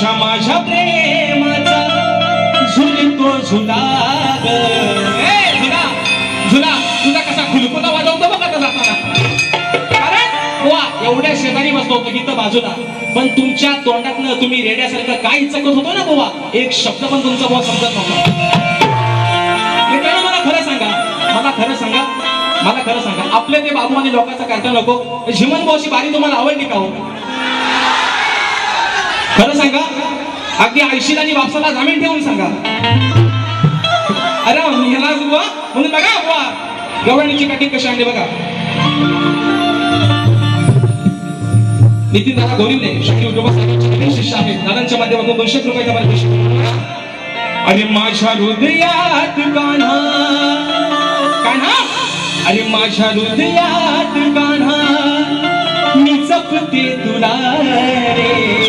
अशा माझ्या प्रेमाचा झुलतो झुला ग. ए झुला झुला तुझा कसा खुलकुला वाजवतो बघ आता जाताना. अरे वा एवढ्या शेजारी बसलो होतो इथं बाजूला, पण तुमच्या तोंडातनं तुम्ही रेड्यासारखं काय चकत होतो ना बुवा, एक शब्द पण तुमचा बुवा समजत नव्हता. मला खरं सांगा, मला खरं सांगा, मला खरं सांगा, आपले ते बाबू आणि लोकांचा करता नको. झिमन भाऊची बारी तुम्हाला आवडली का हो? खरं सांगा, अगदी आयशीला आणि वापसाला जामीन ठेवून सांगा. अरे ह्याला बुवा म्हणून बघा बुवा गवळणीची काठी कशी आणली बघा. नितीन दादा गोरिवले शक्ती उद्योगा साहेबांचे शिष्य आहेत. दादांच्या माध्यमातून 200 रुपयाच्या मार्गदर्शन. अरे माझ्या हृदयात कान्हा कान्हा, अरे माझ्या हृदयात कान्हा मी जपते तुला रे.